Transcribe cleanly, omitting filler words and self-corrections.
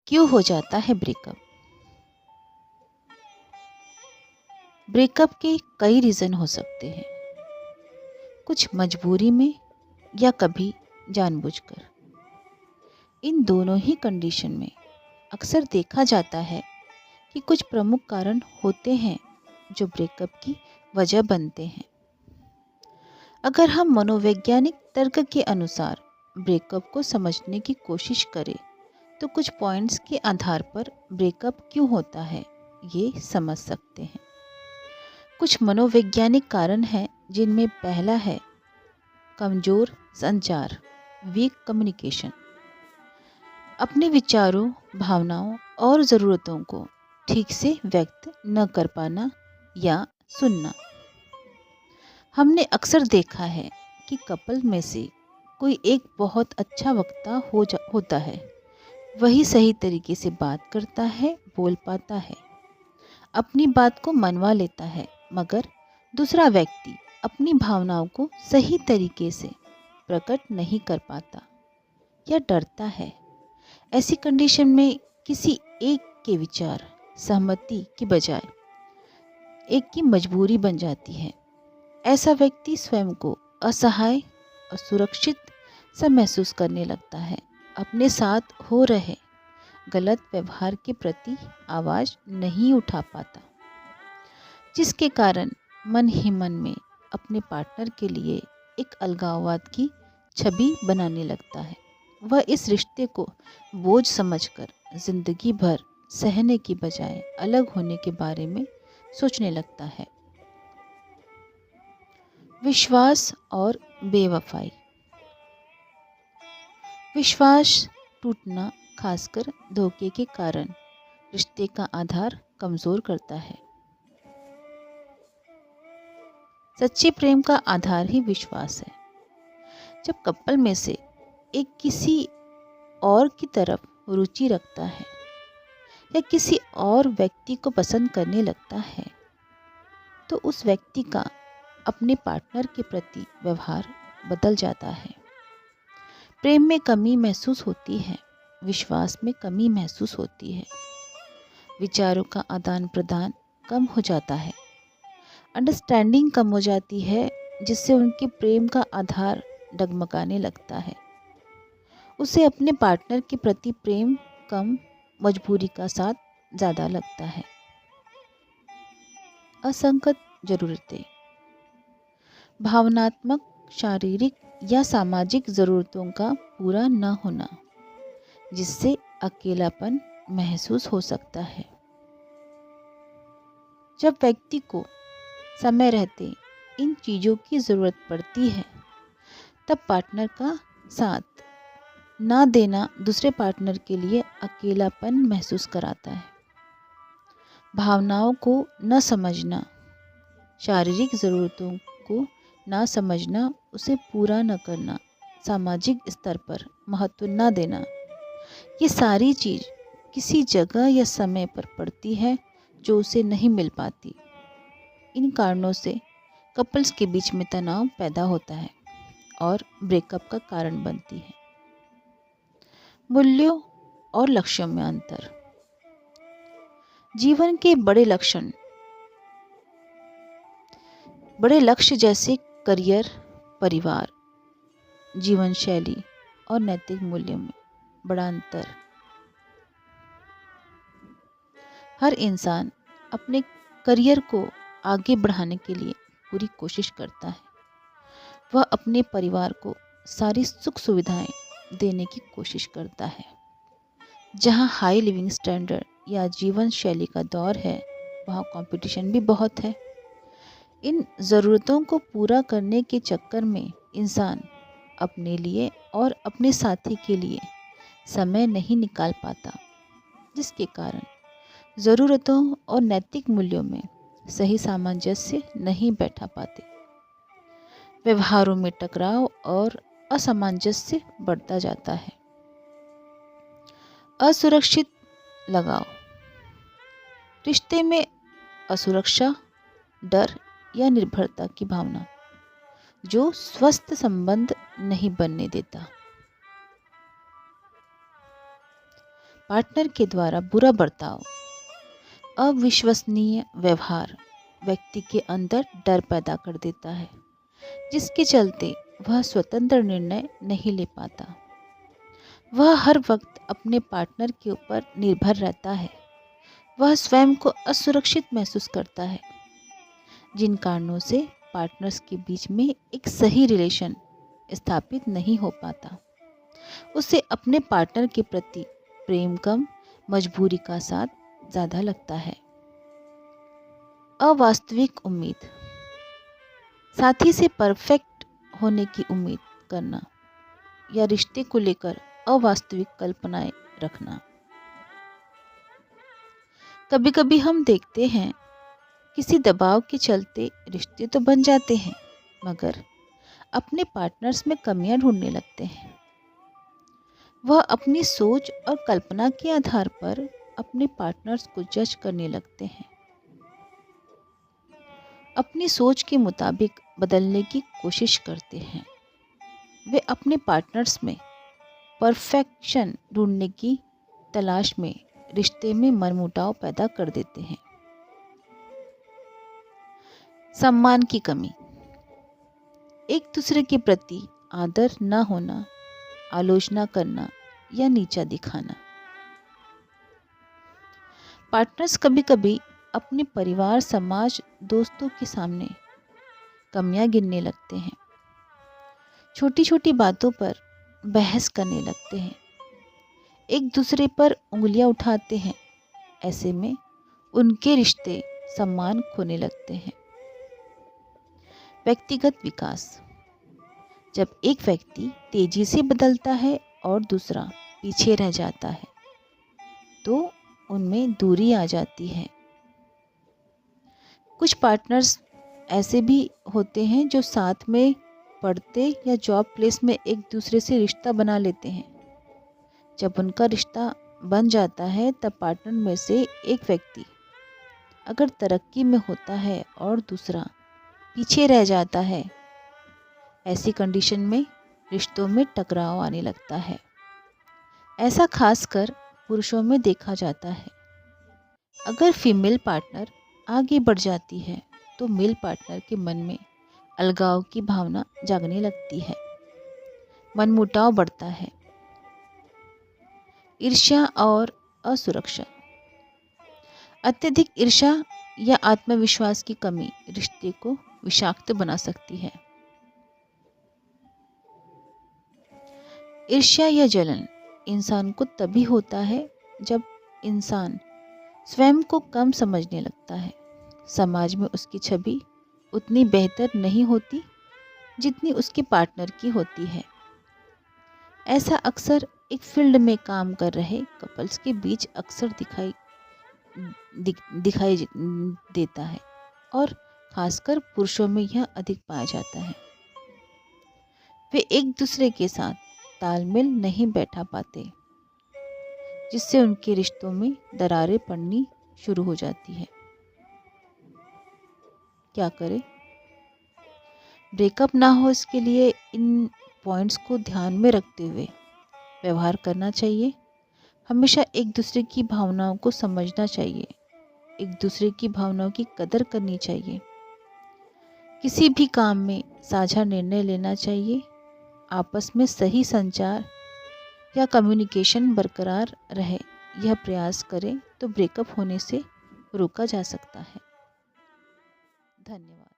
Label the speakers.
Speaker 1: क्यों हो जाता है ब्रेकअप? ब्रेकअप के कई रीज़न हो सकते हैं, कुछ मजबूरी में या कभी जानबूझकर। इन दोनों ही कंडीशन में अक्सर देखा जाता है कि कुछ प्रमुख कारण होते हैं जो ब्रेकअप की वजह बनते हैं। अगर हम मनोवैज्ञानिक तर्क के अनुसार ब्रेकअप को समझने की कोशिश करें तो कुछ पॉइंट्स के आधार पर ब्रेकअप क्यों होता है ये समझ सकते हैं। कुछ मनोवैज्ञानिक कारण हैं जिनमें पहला है कमजोर संचार, वीक कम्युनिकेशन। अपने विचारों, भावनाओं और ज़रूरतों को ठीक से व्यक्त न कर पाना या सुनना। हमने अक्सर देखा है कि कपल में से कोई एक बहुत अच्छा वक्ता होता है, वही सही तरीके से बात करता है, बोल पाता है, अपनी बात को मनवा लेता है, मगर दूसरा व्यक्ति अपनी भावनाओं को सही तरीके से प्रकट नहीं कर पाता या डरता है। ऐसी कंडीशन में किसी एक के विचार सहमति की बजाय एक की मजबूरी बन जाती है। ऐसा व्यक्ति स्वयं को असहाय और सुरक्षित सा महसूस करने लगता है, अपने साथ हो रहे गलत व्यवहार के प्रति आवाज़ नहीं उठा पाता, जिसके कारण मन ही मन में अपने पार्टनर के लिए एक अलगाववाद की छवि बनाने लगता है। वह इस रिश्ते को बोझ समझकर जिंदगी भर सहने की बजाय अलग होने के बारे में सोचने लगता है। विश्वास और बेवफाई। विश्वास टूटना, खासकर धोखे के कारण, रिश्ते का आधार कमजोर करता है। सच्चे प्रेम का आधार ही विश्वास है। जब कपल में से एक किसी और की तरफ रुचि रखता है या किसी और व्यक्ति को पसंद करने लगता है तो उस व्यक्ति का अपने पार्टनर के प्रति व्यवहार बदल जाता है। प्रेम में कमी महसूस होती है, विश्वास में कमी महसूस होती है, विचारों का आदान प्रदान कम हो जाता है, अंडरस्टैंडिंग कम हो जाती है, जिससे उनके प्रेम का आधार डगमगाने लगता है। उसे अपने पार्टनर के प्रति प्रेम कम, मजबूरी का साथ ज़्यादा लगता है। असंगत ज़रूरतें। भावनात्मक, शारीरिक या सामाजिक ज़रूरतों का पूरा न होना, जिससे अकेलापन महसूस हो सकता है। जब व्यक्ति को समय रहते इन चीज़ों की ज़रूरत पड़ती है तब पार्टनर का साथ ना देना दूसरे पार्टनर के लिए अकेलापन महसूस कराता है। भावनाओं को न समझना, शारीरिक ज़रूरतों को ना समझना, उसे पूरा न करना, सामाजिक स्तर पर महत्व न देना, ये सारी चीज़ किसी जगह या समय पर पड़ती है जो उसे नहीं मिल पाती। इन कारणों से कपल्स के बीच में तनाव पैदा होता है और ब्रेकअप का कारण बनती है। मूल्यों और लक्ष्यों में अंतर। जीवन के बड़े लक्ष्य जैसे करियर, परिवार, जीवन शैली और नैतिक मूल्यों में बड़ा अंतर। हर इंसान अपने करियर को आगे बढ़ाने के लिए पूरी कोशिश करता है। वह अपने परिवार को सारी सुख सुविधाएं देने की कोशिश करता है। जहां हाई लिविंग स्टैंडर्ड या जीवन शैली का दौर है, वहां कंपटीशन भी बहुत है। इन ज़रूरतों को पूरा करने के चक्कर में इंसान अपने लिए और अपने साथी के लिए समय नहीं निकाल पाता, जिसके कारण ज़रूरतों और नैतिक मूल्यों में सही सामंजस्य नहीं बैठा पाते। व्यवहारों में टकराव और असमंजस्य बढ़ता जाता है। असुरक्षित लगाव। रिश्ते में असुरक्षा, डर या निर्भरता की भावना जो स्वस्थ संबंध नहीं बनने देता। पार्टनर के द्वारा बुरा बर्ताव, अविश्वसनीय व्यवहार व्यक्ति के अंदर डर पैदा कर देता है, जिसके चलते वह स्वतंत्र निर्णय नहीं ले पाता। वह हर वक्त अपने पार्टनर के ऊपर निर्भर रहता है। वह स्वयं को असुरक्षित महसूस करता है, जिन कारणों से पार्टनर्स के बीच में एक सही रिलेशन स्थापित नहीं हो पाता। उसे अपने पार्टनर के प्रति प्रेम कम, मजबूरी का साथ ज़्यादा लगता है। अवास्तविक उम्मीद, साथी से परफेक्ट होने की उम्मीद करना या रिश्ते को लेकर अवास्तविक कल्पनाएं रखना। कभी कभी हम देखते हैं किसी दबाव के चलते रिश्ते तो बन जाते हैं, मगर अपने पार्टनर्स में कमियां ढूंढने लगते हैं। वह अपनी सोच और कल्पना के आधार पर अपने पार्टनर्स को जज करने लगते हैं, अपनी सोच के मुताबिक बदलने की कोशिश करते हैं। वे अपने पार्टनर्स में परफेक्शन ढूंढने की तलाश में रिश्ते में मनमुटाव पैदा कर देते हैं। सम्मान की कमी, एक दूसरे के प्रति आदर न होना, आलोचना करना या नीचा दिखाना। पार्टनर्स कभी कभी अपने परिवार, समाज, दोस्तों के सामने कमियां गिनने लगते हैं, छोटी छोटी बातों पर बहस करने लगते हैं, एक दूसरे पर उंगलियां उठाते हैं। ऐसे में उनके रिश्ते सम्मान खोने लगते हैं। व्यक्तिगत विकास, जब एक व्यक्ति तेजी से बदलता है और दूसरा पीछे रह जाता है, तो उनमें दूरी आ जाती है। कुछ पार्टनर्स ऐसे भी होते हैं जो साथ में पढ़ते या जॉब प्लेस में एक दूसरे से रिश्ता बना लेते हैं। जब उनका रिश्ता बन जाता है, तब पार्टनर में से एक व्यक्ति अगर तरक्की में होता है और दूसरा पीछे रह जाता है, ऐसी कंडीशन में रिश्तों में टकराव आने लगता है। ऐसा खासकर पुरुषों में देखा जाता है। अगर फीमेल पार्टनर आगे बढ़ जाती है, तो मेल पार्टनर के मन में अलगाव की भावना जागने लगती है, मनमुटाव बढ़ता है। ईर्ष्या और असुरक्षा, अत्यधिक ईर्ष्या या आत्मविश्वास की कमी रिश्ते को विषाक्त बना सकती है। ईर्ष्या या जलन इंसान को तभी होता है जब इंसान स्वयं को कम समझने लगता है। समाज में उसकी छवि उतनी बेहतर नहीं होती जितनी उसके पार्टनर की होती है। ऐसा अक्सर एक फील्ड में काम कर रहे कपल्स के बीच अक्सर दिखाई देता है, और खासकर पुरुषों में यह अधिक पाया जाता है। वे एक दूसरे के साथ तालमेल नहीं बैठा पाते, जिससे उनके रिश्तों में दरारें पड़नी शुरू हो जाती है। क्या करें? ब्रेकअप ना हो, इसके लिए इन पॉइंट्स को ध्यान में रखते हुए व्यवहार करना चाहिए। हमेशा एक दूसरे की भावनाओं को समझना चाहिए, एक दूसरे की भावनाओं की कदर करनी चाहिए। किसी भी काम में साझा निर्णय लेना चाहिए। आपस में सही संचार या कम्युनिकेशन बरकरार रहे, यह प्रयास करें तो ब्रेकअप होने से रोका जा सकता है। धन्यवाद।